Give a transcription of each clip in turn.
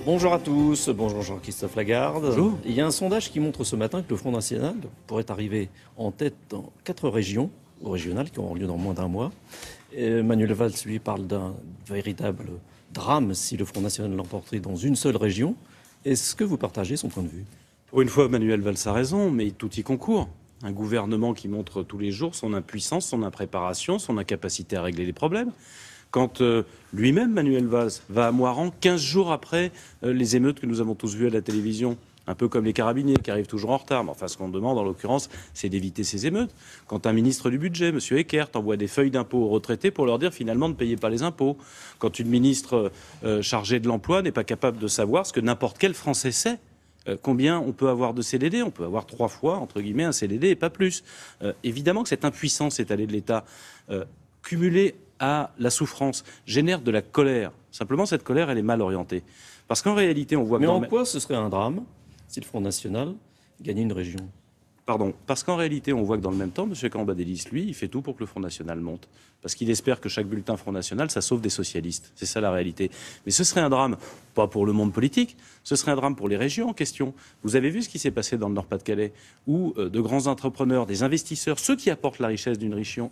Bonjour à tous, bonjour Jean-Christophe Lagarde. Bonjour. Il y a un sondage qui montre ce matin que le Front National pourrait arriver en tête dans 4 régions, ou régionales, qui auront lieu dans moins d'un mois. Manuel Valls, lui, parle d'un véritable drame si le Front National l'emporterait dans une seule région. Est-ce que vous partagez son point de vue? Pour une fois, Manuel Valls a raison, mais tout y concourt. Un gouvernement qui montre tous les jours son impuissance, son impréparation, son incapacité à régler les problèmes. Quand lui-même, Manuel Valls, va à Moirans 15 jours après les émeutes que nous avons tous vues à la télévision, un peu comme les carabiniers qui arrivent toujours en retard. Mais enfin, ce qu'on demande, en l'occurrence, c'est d'éviter ces émeutes. Quand un ministre du budget, M. Eckert, envoie des feuilles d'impôts aux retraités pour leur dire finalement ne payez pas les impôts. Quand une ministre chargée de l'emploi n'est pas capable de savoir ce que n'importe quel Français sait. Combien on peut avoir de CDD? On peut avoir 3 fois, entre guillemets, un CDD et pas plus. Évidemment que cette impuissance étalée de l'État, cumulée à la souffrance, génère de la colère. Simplement, cette colère, elle est mal orientée. Parce qu'en réalité, on voit... Mais en quoi ce serait un drame si le Front National gagnait une région? Pardon, parce qu'en réalité, on voit que dans le même temps, M. Cambadélis, lui, il fait tout pour que le Front National monte. Parce qu'il espère que chaque bulletin Front National, ça sauve des socialistes. C'est ça la réalité. Mais ce serait un drame, pas pour le monde politique, ce serait un drame pour les régions en question. Vous avez vu ce qui s'est passé dans le Nord-Pas-de-Calais, où de grands entrepreneurs, des investisseurs, ceux qui apportent la richesse d'une région,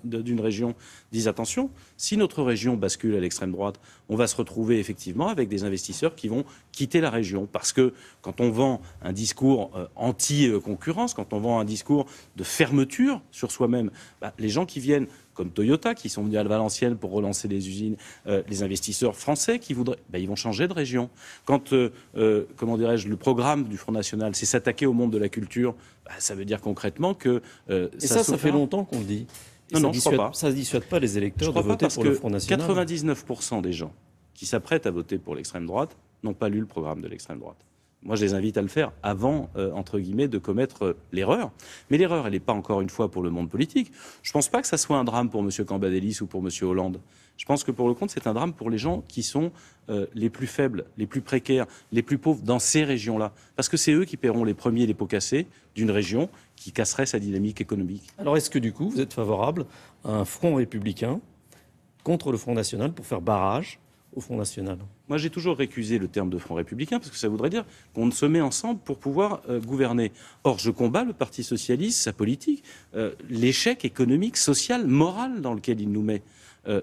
disent attention, si notre région bascule à l'extrême droite, on va se retrouver effectivement avec des investisseurs qui vont quitter la région. Parce que quand on vend un discours anti-concurrence, quand on vend un discours de fermeture sur soi-même, les gens qui viennent, comme Toyota, qui sont venus à Valenciennes pour relancer les usines, les investisseurs français qui voudraient, ils vont changer de région. Quand, le programme du Front National, c'est s'attaquer au monde de la culture, ça veut dire concrètement que... Et ça fait longtemps qu'on le dit. Et non, je ne crois pas. Ça ne dissuade pas les électeurs de voter pour le Front National. 99% des gens qui s'apprêtent à voter pour l'extrême droite n'ont pas lu le programme de l'extrême droite. Moi, je les invite à le faire avant, entre guillemets, de commettre l'erreur. Mais l'erreur, elle n'est pas, encore une fois, pour le monde politique. Je ne pense pas que ça soit un drame pour M. Cambadélis ou pour M. Hollande. Je pense que, pour le compte, c'est un drame pour les gens qui sont les plus faibles, les plus précaires, les plus pauvres dans ces régions-là. Parce que c'est eux qui paieront les premiers les pots cassés d'une région qui casserait sa dynamique économique. Alors, est-ce que, du coup, vous êtes favorable à un front républicain contre le Front National pour faire barrage au Front National? Moi, j'ai toujours récusé le terme de Front républicain parce que ça voudrait dire qu'on se met ensemble pour pouvoir gouverner. Or, je combats le Parti socialiste, sa politique, l'échec économique, social, moral dans lequel il nous met.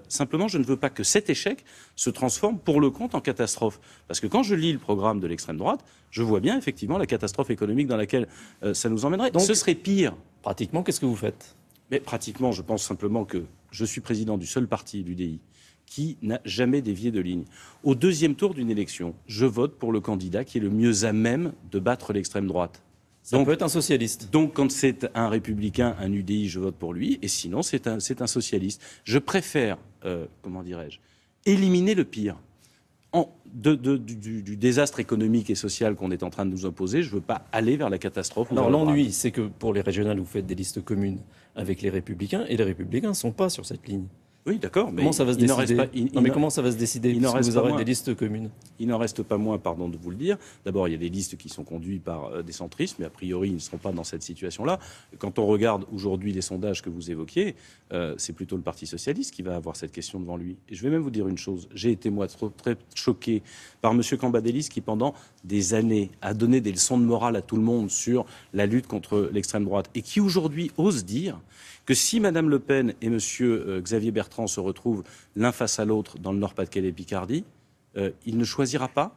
Simplement, je ne veux pas que cet échec se transforme pour le compte en catastrophe. Parce que quand je lis le programme de l'extrême droite, je vois bien effectivement la catastrophe économique dans laquelle ça nous emmènerait. Donc, ce serait pire. Pratiquement, qu'est-ce que vous faites? Mais pratiquement, je pense simplement que je suis président du seul parti, l'UDI, qui n'a jamais dévié de ligne. Au deuxième tour d'une élection, je vote pour le candidat qui est le mieux à même de battre l'extrême droite. Ça peut être un socialiste. Donc, quand c'est un républicain, un UDI, je vote pour lui. Et sinon, c'est un socialiste. Je préfère, éliminer le pire. Du désastre économique et social qu'on est en train de nous imposer, je ne veux pas aller vers la catastrophe. Alors, l'ennui, c'est que pour les régionales, vous faites des listes communes avec les Républicains, et les Républicains ne sont pas sur cette ligne. Oui, d'accord, mais comment ça va se décider? Comment ça va se décider puisque vous aurez des listes communes? Il n'en reste pas moins, pardon de vous le dire. D'abord, il y a des listes qui sont conduites par des centristes, mais a priori, ils ne seront pas dans cette situation-là. Quand on regarde aujourd'hui les sondages que vous évoquiez, c'est plutôt le Parti socialiste qui va avoir cette question devant lui. Et je vais même vous dire une chose. J'ai été, moi, très choqué par M. Cambadélis qui, pendant des années, a donné des leçons de morale à tout le monde sur la lutte contre l'extrême droite et qui, aujourd'hui, ose dire que si Mme Le Pen et M. Xavier Bertrand se retrouvent l'un face à l'autre dans le Nord-Pas-de-Calais et Picardie, il ne choisira pas.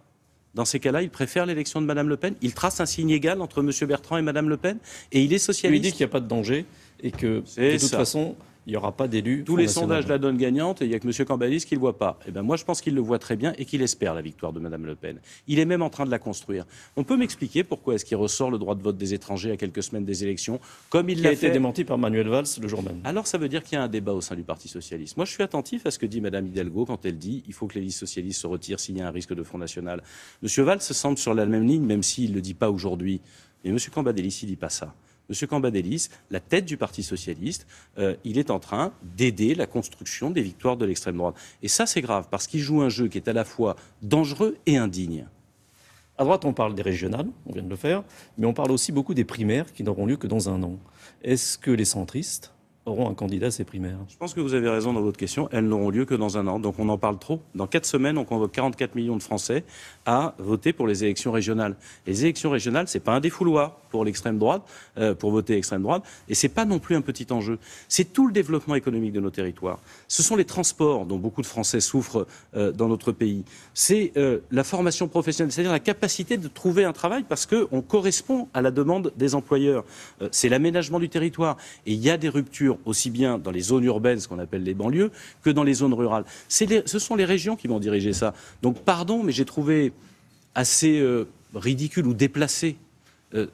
Dans ces cas-là, il préfère l'élection de Mme Le Pen. Il trace un signe égal entre M. Bertrand et Mme Le Pen. Et il est socialiste. Il dit qu'il n'y a pas de danger et que, de toute façon, il n'y aura pas d'élus. Tous les sondages la donnent gagnante et il n'y a que M. Cambadélis qui ne le voit pas. Moi, je pense qu'il le voit très bien et qu'il espère la victoire de Mme Le Pen. Il est même en train de la construire. On peut m'expliquer pourquoi est-ce qu'il ressort le droit de vote des étrangers à quelques semaines des élections, comme il l'a fait. Qui a été démenti par Manuel Valls le jour même. Alors, ça veut dire qu'il y a un débat au sein du Parti socialiste. Moi, je suis attentif à ce que dit Mme Hidalgo quand elle dit qu'il faut que les listes socialistes se retirent s'il y a un risque de Front National. M. Valls se semble sur la même ligne, même s'il ne le dit pas aujourd'hui. Mais M. Cambadélis, il ne dit pas ça. M. Cambadélis, la tête du Parti socialiste, il est en train d'aider la construction des victoires de l'extrême droite. Et ça, c'est grave, parce qu'il joue un jeu qui est à la fois dangereux et indigne. À droite, on parle des régionales, on vient de le faire, mais on parle aussi beaucoup des primaires qui n'auront lieu que dans un an. Est-ce que les centristes auront un candidat à ces primaires? Je pense que vous avez raison dans votre question. Elles n'auront lieu que dans un an. Donc on en parle trop. Dans 4 semaines, on convoque 44 millions de Français à voter pour les élections régionales. Les élections régionales, c'est pas un défouloir pour l'extrême droite, pour voter extrême droite, et c'est pas non plus un petit enjeu. C'est tout le développement économique de nos territoires. Ce sont les transports dont beaucoup de Français souffrent dans notre pays. C'est la formation professionnelle, c'est-à-dire la capacité de trouver un travail parce qu'on correspond à la demande des employeurs. C'est l'aménagement du territoire. Et il y a des ruptures aussi bien dans les zones urbaines, ce qu'on appelle les banlieues, que dans les zones rurales. Ce sont les régions qui vont diriger ça. Donc pardon, mais j'ai trouvé assez ridicule ou déplacé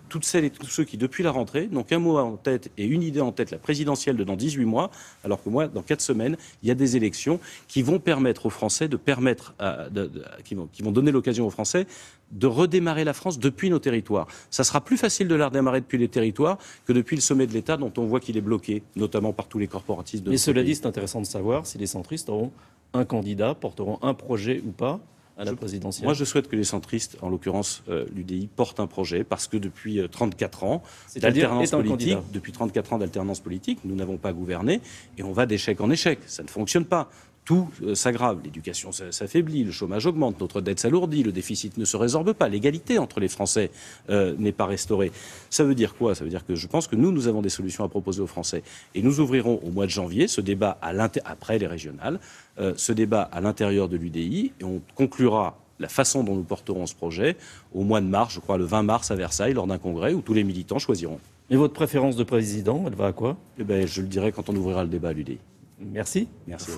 toutes celles et tous ceux qui, depuis la rentrée, n'ont qu'un mot en tête et une idée en tête, la présidentielle de dans 18 mois, alors que moi, dans 4 semaines, il y a des élections qui vont permettre aux Français qui vont donner l'occasion aux Français de redémarrer la France depuis nos territoires. Ça sera plus facile de la redémarrer depuis les territoires que depuis le sommet de l'État dont on voit qu'il est bloqué, notamment par tous les corporatistes de Mais notre cela pays. dit, c'est intéressant de savoir si les centristes auront un candidat, porteront un projet ou pas à la présidentielle. Moi, je souhaite que les centristes, en l'occurrence l'UDI, portent un projet parce que depuis 34 ans depuis 34 ans d'alternance politique, nous n'avons pas gouverné et on va d'échec en échec. Ça ne fonctionne pas. Tout s'aggrave. L'éducation s'affaiblit, le chômage augmente, notre dette s'alourdit, le déficit ne se résorbe pas, l'égalité entre les Français n'est pas restaurée. Ça veut dire quoi? Ça veut dire que je pense que nous avons des solutions à proposer aux Français. Et nous ouvrirons au mois de janvier ce débat après les régionales, ce débat à l'intérieur de l'UDI et on conclura la façon dont nous porterons ce projet au mois de mars, je crois le 20 mars à Versailles, lors d'un congrès où tous les militants choisiront. Et votre préférence de président, elle va à quoi? Je le dirai quand on ouvrira le débat à l'UDI. Merci. Merci.